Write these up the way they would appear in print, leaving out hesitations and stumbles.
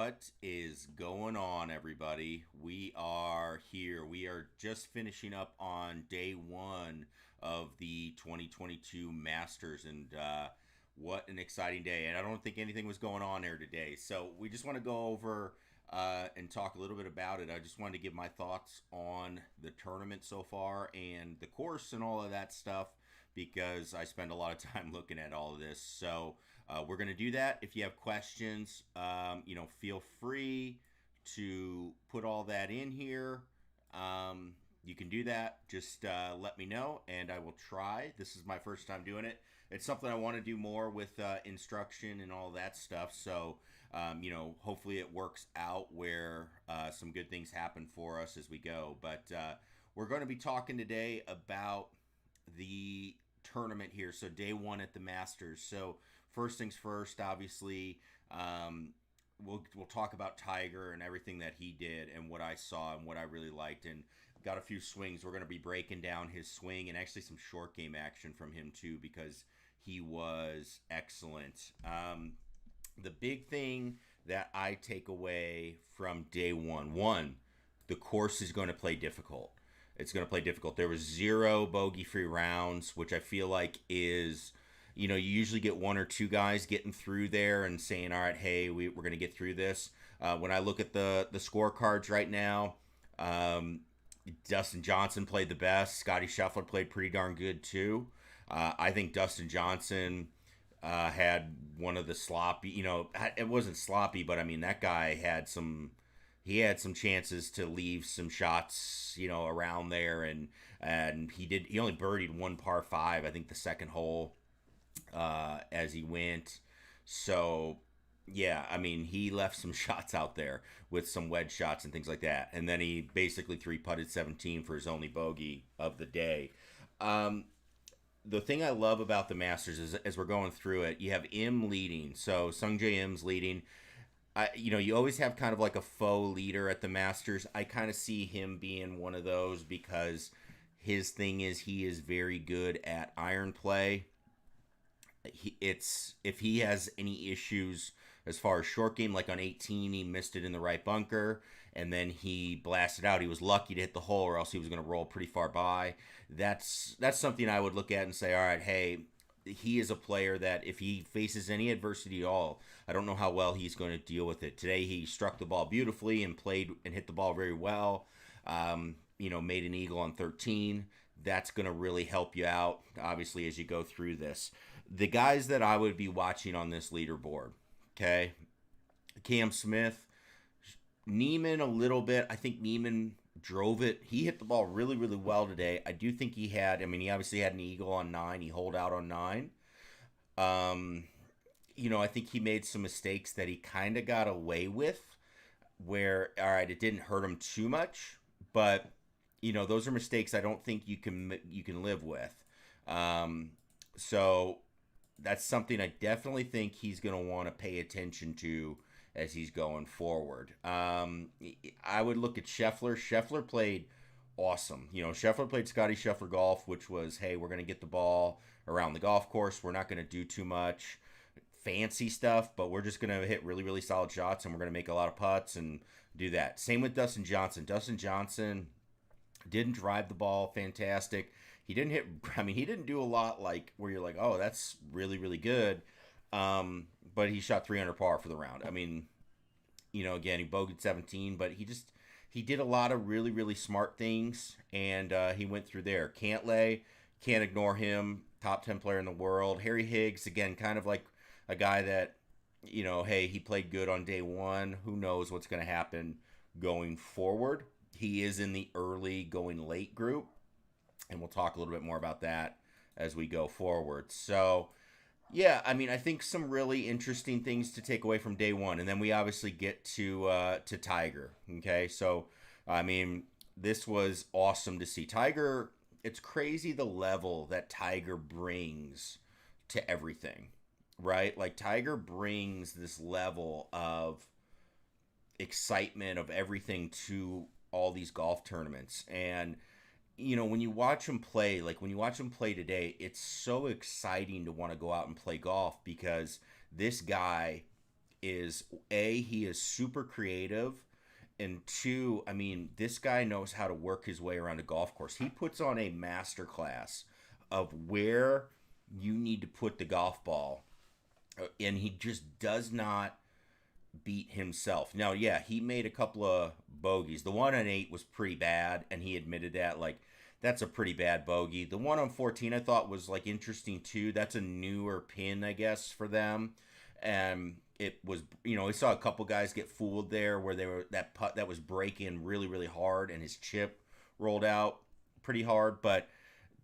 What is going on, everybody? We are here. We are just finishing up on day one of the 2022 Masters, and what an exciting day. And I don't think anything was going on there today. So we just want to go over and talk a little bit about it. I just wanted to give my thoughts on the tournament so far and the course and all of that stuff because I spend a lot of time looking at all of this. So we're going to do that. If you have questions, feel free to put all that in here. You can do that. Just let me know, and I will try. This is my first time doing it. It's something I want to do more with instruction and all that stuff. So, hopefully it works out where some good things happen for us as we go. But we're going to be talking today about the tournament here. So day one at the Masters. So first things first, obviously, we'll talk about Tiger and everything that he did and what I saw and what I really liked, and got a few swings. We're going to be breaking down his swing and actually some short game action from him too because he was excellent. The big thing that I take away from day one, the course is going to play difficult. It's going to play difficult. There was 0 bogey-free rounds, which I feel like is, you usually get 1 or 2 guys getting through there and saying, all right, hey, we're going to get through this. When I look at the scorecards right now, Dustin Johnson played the best. Scotty Scheffler played pretty darn good, too. I think Dustin Johnson had one of the sloppy, it wasn't sloppy, but I mean, that guy had some chances to leave some shots, around there, and he only birdied 1 par 5, I think the second hole, as he went. So yeah, I mean, he left some shots out there with some wedge shots and things like that, and then he basically 3-putted 17 for his only bogey of the day. The thing I love about the Masters is, as we're going through it, you have Im leading. So Sungjae Im's leading. You always have kind of like a faux leader at the Masters. I kind of see him being one of those because his thing is he is very good at iron play. If he has any issues as far as short game, like on 18, he missed it in the right bunker, and then he blasted out. He was lucky to hit the hole, or else he was going to roll pretty far by. That's something I would look at and say, all right, hey, he is a player that if he faces any adversity at all, I don't know how well he's going to deal with it. Today he struck the ball beautifully and played and hit the ball very well. Made an eagle on 13. That's going to really help you out, obviously, as you go through this. The guys that I would be watching on this leaderboard, okay? Cam Smith, Neiman a little bit. I think Neiman drove it. He hit the ball really, really well today. I do think he obviously had an eagle on 9. He holed out on 9. I think he made some mistakes that he kind of got away with where, all right, it didn't hurt him too much, but, those are mistakes I don't think you can live with. So that's something I definitely think he's going to want to pay attention to as he's going forward. I would look at Scheffler. Scheffler played awesome. Scheffler played Scotty Scheffler golf, which was, hey, we're going to get the ball around the golf course. We're not going to do too much fancy stuff, but we're just going to hit really, really solid shots, and we're going to make a lot of putts and do that. Same with Dustin Johnson. Dustin Johnson didn't drive the ball fantastic. He didn't do a lot like where you're like, oh, that's really, really good. But he shot 300 par for the round. Again, he bogeyed 17, but he did a lot of really, really smart things, and he went through there. Cantlay, can't ignore him, top 10 player in the world. Harry Higgs, again, kind of like a guy that, hey, he played good on day one. Who knows what's going to happen going forward. He is in the early going late group, and we'll talk a little bit more about that as we go forward. So, yeah, I think some really interesting things to take away from day one, and then we obviously get to Tiger. Okay, so this was awesome to see. Tiger, it's crazy the level that Tiger brings to everything, right? Like, Tiger brings this level of excitement of everything to all these golf tournaments. And when you watch him play, like when you watch him play today, it's so exciting to want to go out and play golf because this guy is A, he is super creative, and two, I mean, this guy knows how to work his way around a golf course. He puts on a master class of where you need to put the golf ball, and he just does not beat himself. Now, yeah, he made a couple of bogeys. The one on 8 was pretty bad, and he admitted that. Like, that's a pretty bad bogey. The one on 14 I thought was like interesting too. That's a newer pin, I guess, for them. And it was, we saw a couple guys get fooled there where they were that putt that was breaking really, really hard, and his chip rolled out pretty hard. But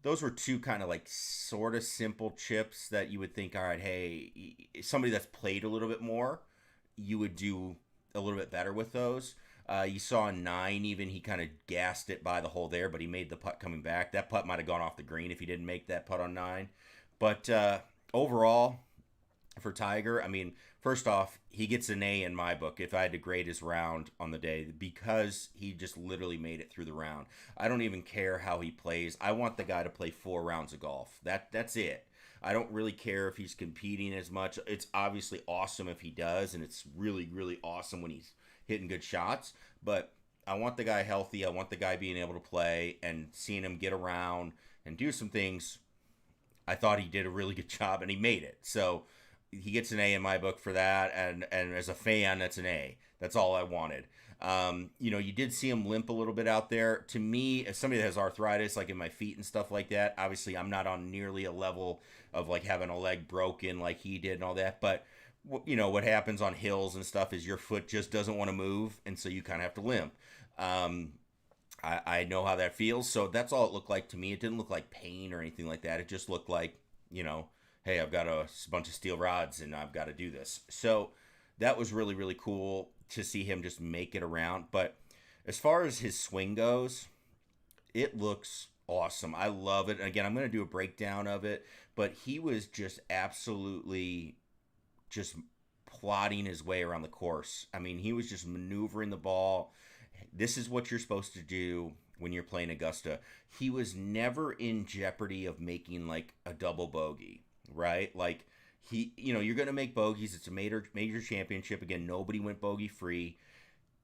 those were two kind of like sort of simple chips that you would think, all right, hey, somebody that's played a little bit more, you would do a little bit better with those. You saw 9 even, he kind of gassed it by the hole there, but he made the putt coming back. That putt might have gone off the green if he didn't make that putt on 9. But overall, for Tiger, I mean, first off, he gets an A in my book if I had to grade his round on the day, because he just literally made it through the round. I don't even care how he plays. I want the guy to play 4 rounds of golf. That's it. I don't really care if he's competing as much. It's obviously awesome if he does, and it's really, really awesome when he's hitting good shots. But I want the guy healthy. I want the guy being able to play, and seeing him get around and do some things. I thought he did a really good job, and he made it. So he gets an A in my book for that, and as a fan, that's an A. That's all I wanted. You did see him limp a little bit out there. To me, as somebody that has arthritis, like in my feet and stuff like that, obviously I'm not on nearly a level of like having a leg broken like he did and all that. But what happens on hills and stuff is your foot just doesn't want to move, and so you kind of have to limp. I know how that feels, so that's all it looked like to me. It didn't look like pain or anything like that. It just looked like, hey, I've got a bunch of steel rods and I've got to do this. So that was really, really cool to see him just make it around. But as far as his swing goes, it looks awesome. I love it. And again, I'm going to do a breakdown of it, but he was just absolutely just plotting his way around the course. I mean, he was just maneuvering the ball. This is what you're supposed to do when you're playing Augusta. He was never in jeopardy of making like a double bogey, right? Like you're going to make bogeys. It's a major championship. Again, nobody went bogey free,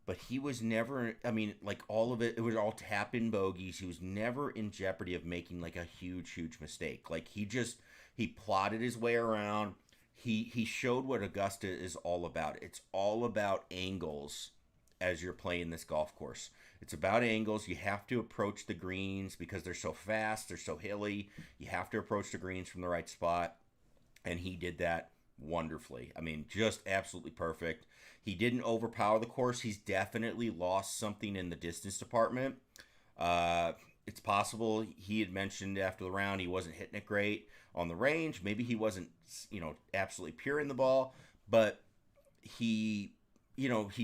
but he was never, I mean, like all of it was all tap-in bogeys. He was never in jeopardy of making like a huge, huge mistake. Like he plotted his way around. He showed what Augusta is all about. It's all about angles as you're playing this golf course. It's about angles. You have to approach the greens because they're so fast, they're so hilly. You have to approach the greens from the right spot, and he did that wonderfully. I mean, just absolutely perfect. He didn't overpower the course. He's definitely lost something in the distance department. It's possible he had mentioned after the round he wasn't hitting it great on the range. Maybe he wasn't, absolutely pure in the ball, but he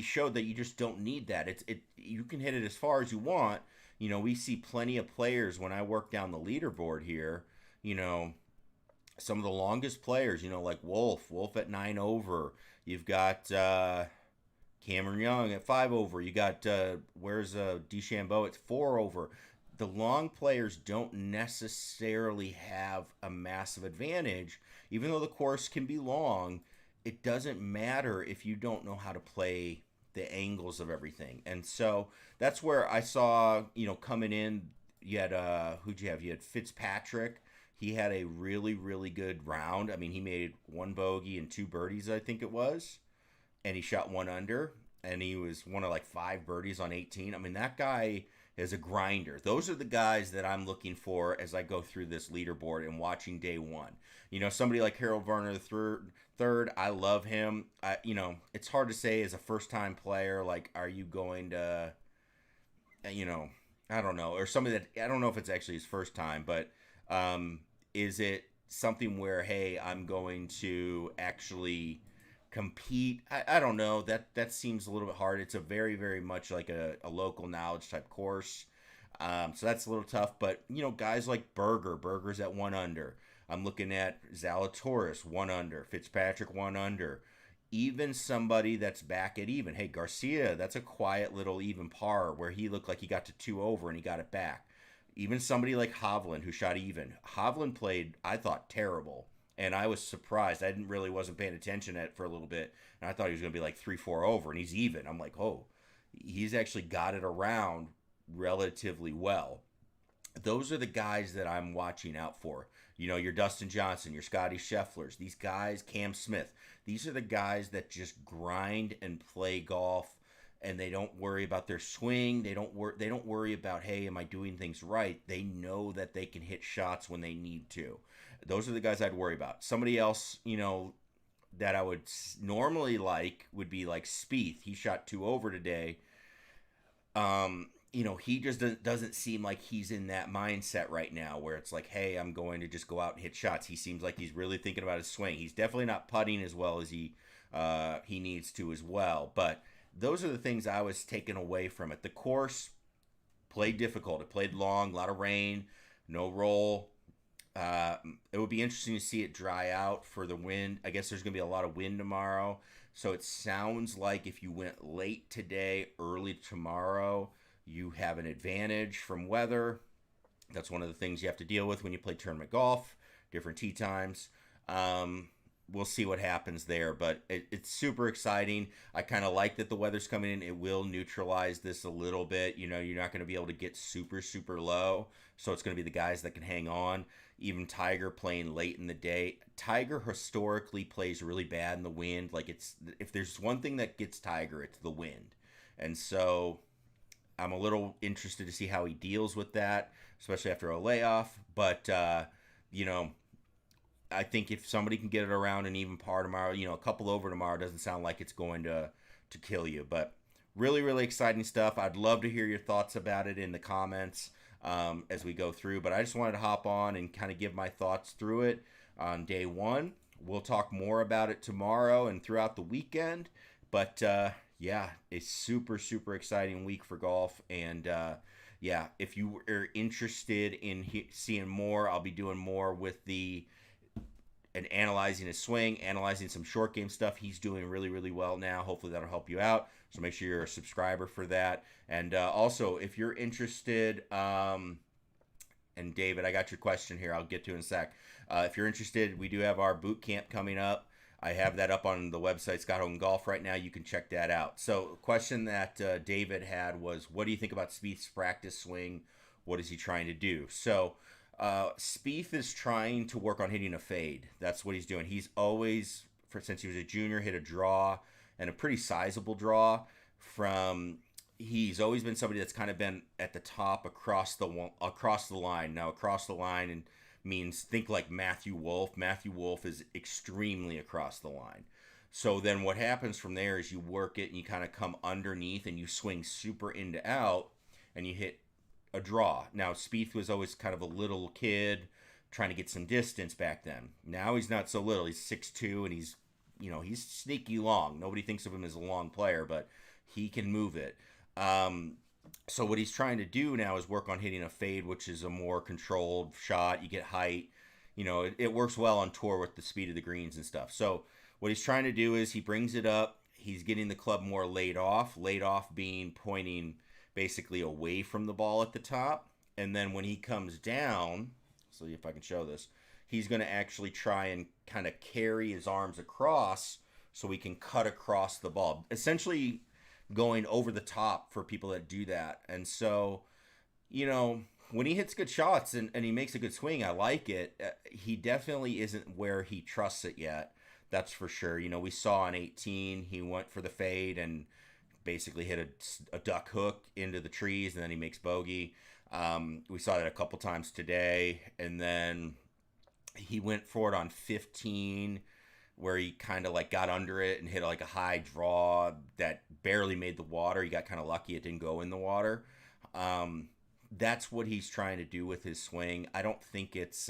showed that you just don't need that. You can hit it as far as you want. We see plenty of players when I work down the leaderboard here, some of the longest players, like Wolf at 9 over. You've got Cameron Young at 5 over. You got DeChambeau at 4 over. The long players don't necessarily have a massive advantage, even though the course can be long. It doesn't matter if you don't know how to play the angles of everything. And so that's where I saw, coming in, you had, who'd you have? You had Fitzpatrick. He had a really, really good round. I mean, he made 1 bogey and 2 birdies, I think it was. And he shot 1 under. And he was one of like 5 birdies on 18. I mean, that guy is a grinder. Those are the guys that I'm looking for as I go through this leaderboard and watching day one. Somebody like Harold Varner the third, I love him. It's hard to say as a first-time player, like, are you going to, I don't know, or somebody that, I don't know if it's actually his first time, but is it something where, hey, I'm going to actually compete? I don't know. That seems a little bit hard. It's a very, very much like a local knowledge type course. So that's a little tough. But, guys like Berger's at 1 under. I'm looking at Zalatoris 1 under. Fitzpatrick 1 under. Even somebody that's back at even. Hey, Garcia, that's a quiet little even par where he looked like he got to 2 over and he got it back. Even somebody like Hovland who shot even. Hovland played, I thought, terrible and I was surprised. I didn't really wasn't paying attention at for a little bit, and I thought he was going to be like 3-4 over, and he's even. I'm like, oh, he's actually got it around relatively well. Those are the guys that I'm watching out for. You know, your Dustin Johnson, your Scotty Schefflers, these guys, Cam Smith. These are the guys that just grind and play golf, and they don't worry about their swing. They don't worry about, hey, am I doing things right? They know that they can hit shots when they need to. Those are the guys I'd worry about. Somebody else, you know, that I would normally like would be like Spieth. He shot 2 over today. You know, he just doesn't seem like he's in that mindset right now where it's like, hey, I'm going to just go out and hit shots. He seems like he's really thinking about his swing. He's definitely not putting as well as he needs to as well. But those are the things I was taking away from it. The course played difficult. It played long, a lot of rain, no roll. It would be interesting to see it dry out for the wind. I guess there's going to be a lot of wind tomorrow. So it sounds like if you went late today, early tomorrow, you have an advantage from weather. That's one of the things you have to deal with when you play tournament golf, different tee times. We'll see what happens there, but it's super exciting. I kind of like that the weather's coming in. It will neutralize this a little bit. You know, you're not going to be able to get super, super low. So it's going to be the guys that can hang on. Even Tiger playing late in the day. Tiger historically plays really bad in the wind. Like, if there's one thing that gets Tiger, it's the wind. And so I'm a little interested to see how he deals with that, especially after a layoff. But, you know, I think if somebody can get it around an even par tomorrow, you know, a couple over tomorrow doesn't sound like it's going to kill you. But really, really exciting stuff. I'd love to hear your thoughts about it in the comments as we go through. But I just wanted to hop on and kind of give my thoughts through it on day one. We'll talk more about it tomorrow and throughout the weekend. But, yeah, a super, super exciting week for golf. And, yeah, if you are interested in seeing more, I'll be doing more with and analyzing his swing, analyzing some short game stuff. He's doing really, really well now. Hopefully that'll help you out. So make sure you're a subscriber for that. And also, if you're interested, and David, I got your question here. I'll get to in a sec. If you're interested, we do have our boot camp coming up. I have that up on the website, Scott Hogan Golf, right now. You can check that out. So, a question that David had was, what do you think about Spieth's practice swing? What is he trying to do? So, Spieth is trying to work on hitting a fade. That's what he's doing. He's always, since he was a junior, hit a draw, and a pretty sizable draw. He's always been somebody that's kind of been at the top across the line. Now, across the line and means think like Matthew Wolff. Matthew Wolff is extremely across the line. So then what happens from there is you work it and you kind of come underneath and you swing super into out and you hit a draw. Now, Spieth was always kind of a little kid trying to get some distance back then. Now he's not so little. He's 6'2", and he's sneaky long. Nobody thinks of him as a long player, but he can move it. So what he's trying to do now is work on hitting a fade, which is a more controlled shot. You get height. You know, it works well on tour with the speed of the greens and stuff. So what he's trying to do is he brings it up. He's getting the club more laid off being pointing basically away from the ball at the top. And then when he comes down, so if I can show this, he's going to actually try and kind of carry his arms across so he can cut across the ball. Essentially going over the top for people that do that. And so, you know, when he hits good shots and he makes a good swing, I like it. He definitely isn't where he trusts it yet. That's for sure. You know, we saw on 18, he went for the fade and basically hit a duck hook into the trees, and then he makes bogey. We saw that a couple times today. And then he went for it on 15, where he kind of like got under it and hit like a high draw that barely made the water. He got kind of lucky it didn't go in the water. That's what he's trying to do with his swing. I don't think it's,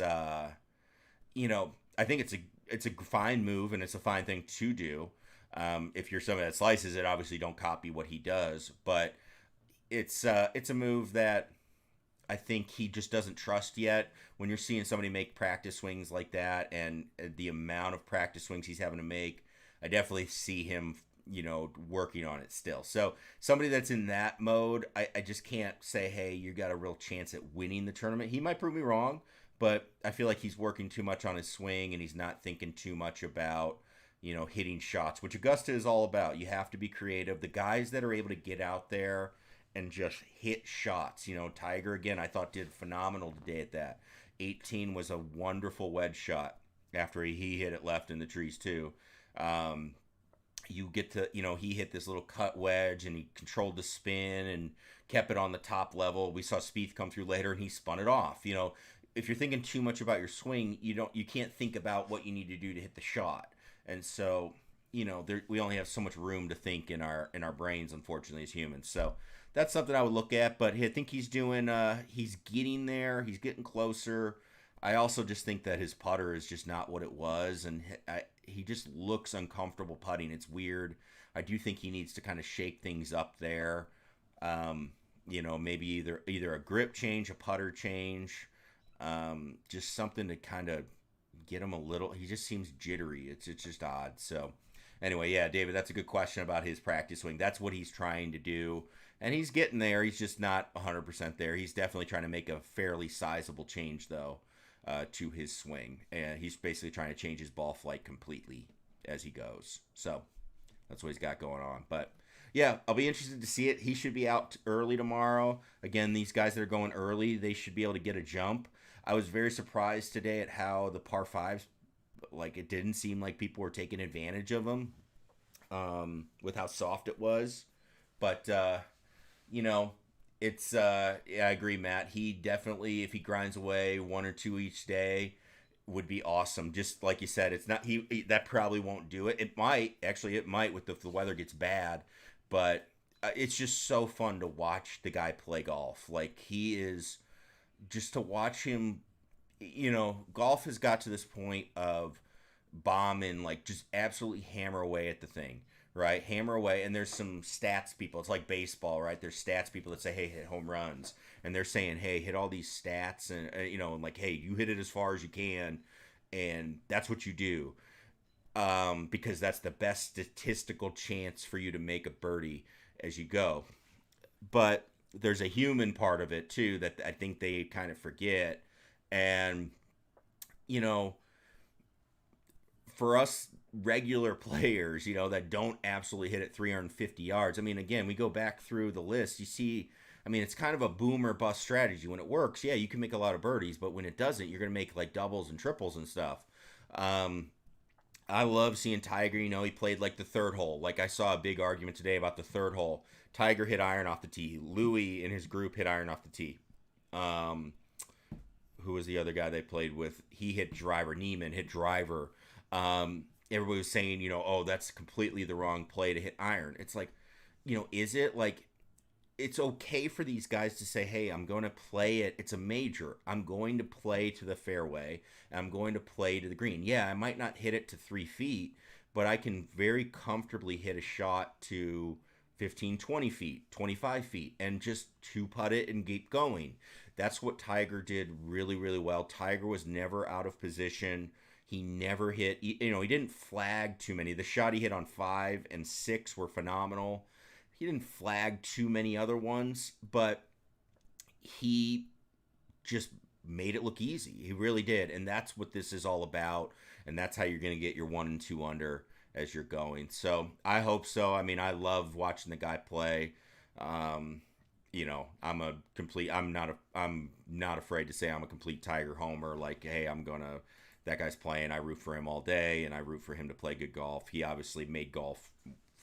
you know, I think it's a fine move and it's a fine thing to do. If you're somebody that slices it, obviously don't copy what he does, but it's a move that I think he just doesn't trust yet. When you're seeing somebody make practice swings like that and the amount of practice swings he's having to make, I definitely see him, you know, working on it still. So somebody that's in that mode, I just can't say, hey, you got a real chance at winning the tournament. He might prove me wrong, but I feel like he's working too much on his swing and he's not thinking too much about, hitting shots, which Augusta is all about. You have to be creative. The guys that are able to get out there and just hit shots, Tiger again, I thought did phenomenal today at that. 18 was a wonderful wedge shot after he hit it left in the trees too. You get to, he hit this little cut wedge and he controlled the spin and kept it on the top level. We saw Spieth come through later and he spun it off. If you're thinking too much about your swing, you can't think about what you need to do to hit the shot. And so, we only have so much room to think in our brains, unfortunately, as humans. So that's something I would look at. But I think he's doing, he's getting there. He's getting closer. I also just think that his putter is just not what it was, and he just looks uncomfortable putting. It's weird. I do think he needs to kind of shake things up there. Maybe either a grip change, a putter change, just something to kind of get him a little. He just seems jittery. It's just odd. So anyway, yeah, David, that's a good question about his practice swing. That's what he's trying to do, and he's getting there. He's just not 100% there. He's definitely trying to make a fairly sizable change, though. To his swing, and he's basically trying to change his ball flight completely as he goes. So that's what he's got going on. But yeah, I'll be interested to see it. He should be out early tomorrow. Again, these guys that are going early, they should be able to get a jump. I was very surprised today at how the par fives, it didn't seem like people were taking advantage of them with how soft it was. But it's yeah, I agree, Matt. He definitely, if he grinds away one or two each day, would be awesome. Just like you said, it's not that probably won't do it. It might with if the weather gets bad, but it's just so fun to watch the guy play golf. Like he is, just to watch him. Golf has got to this point of bomb and just absolutely hammer away at the thing. Right, hammer away, and there's some stats people. It's like baseball, right? There's stats people that say, "Hey, hit home runs," and they're saying, "Hey, hit all these stats," and "Hey, you hit it as far as you can," and that's what you do, because that's the best statistical chance for you to make a birdie as you go. But there's a human part of it too that I think they kind of forget, and for us regular players, that don't absolutely hit it 350 yards. I mean, again, we go back through the list. You see, it's kind of a boom or bust strategy. When it works, yeah, you can make a lot of birdies, but when it doesn't, you're going to make doubles and triples and stuff. I love seeing Tiger. He played the third hole. I saw a big argument today about the third hole. Tiger hit iron off the tee. Louis in his group hit iron off the tee. Who was the other guy they played with? He hit driver. Neiman hit driver. Everybody was saying, oh, that's completely the wrong play to hit iron. It's is it? It's okay for these guys to say, hey, I'm going to play it. It's a major. I'm going to play to the fairway. And I'm going to play to the green. Yeah, I might not hit it to 3 feet, but I can very comfortably hit a shot to 15, 20 feet, 25 feet, and just two-putt it and keep going. That's what Tiger did really, really well. Tiger was never out of position. He never hit, he didn't flag too many. The shot he hit on 5 and 6 were phenomenal. He didn't flag too many other ones, but he just made it look easy. He really did. And that's what this is all about. And that's how you're going to get your 1 and 2 under as you're going. So I hope so. I love watching the guy play. I'm not afraid to say I'm a complete Tiger homer. Hey, that guy's playing. I root for him all day, and I root for him to play good golf. He obviously made golf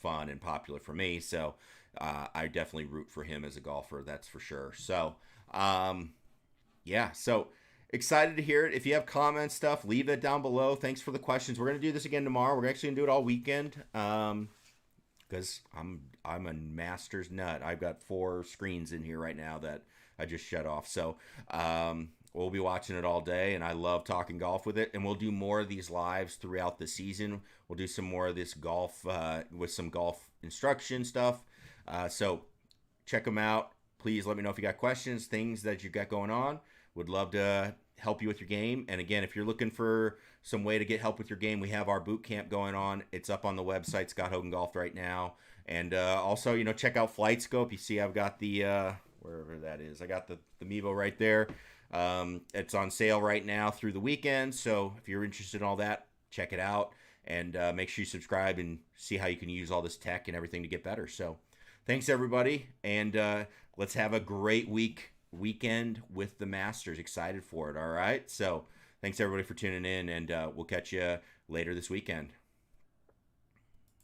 fun and popular for me, so I definitely root for him as a golfer. That's for sure. So, yeah. So excited to hear it. If you have comments, stuff, leave it down below. Thanks for the questions. We're gonna do this again tomorrow. We're actually gonna do it all weekend. Because I'm a master's nut. I've got 4 screens in here right now that I just shut off. So we'll be watching it all day, and I love talking golf with it. And we'll do more of these lives throughout the season. We'll do some more of this golf with some golf instruction stuff. So check them out. Please let me know if you got questions, things that you got going on. Would love to help you with your game. And again, if you're looking for some way to get help with your game, we have our boot camp going on. It's up on the website, Scott Hogan Golf, right now. And also, check out Flight Scope. You see I've got the, wherever that is, I got the Mevo right there. It's on sale right now through the weekend. So if you're interested in all that, check it out and make sure you subscribe and see how you can use all this tech and everything to get better. So thanks everybody, and let's have a great weekend with the Masters. Excited for it. All right. So thanks everybody for tuning in, and we'll catch you later this weekend.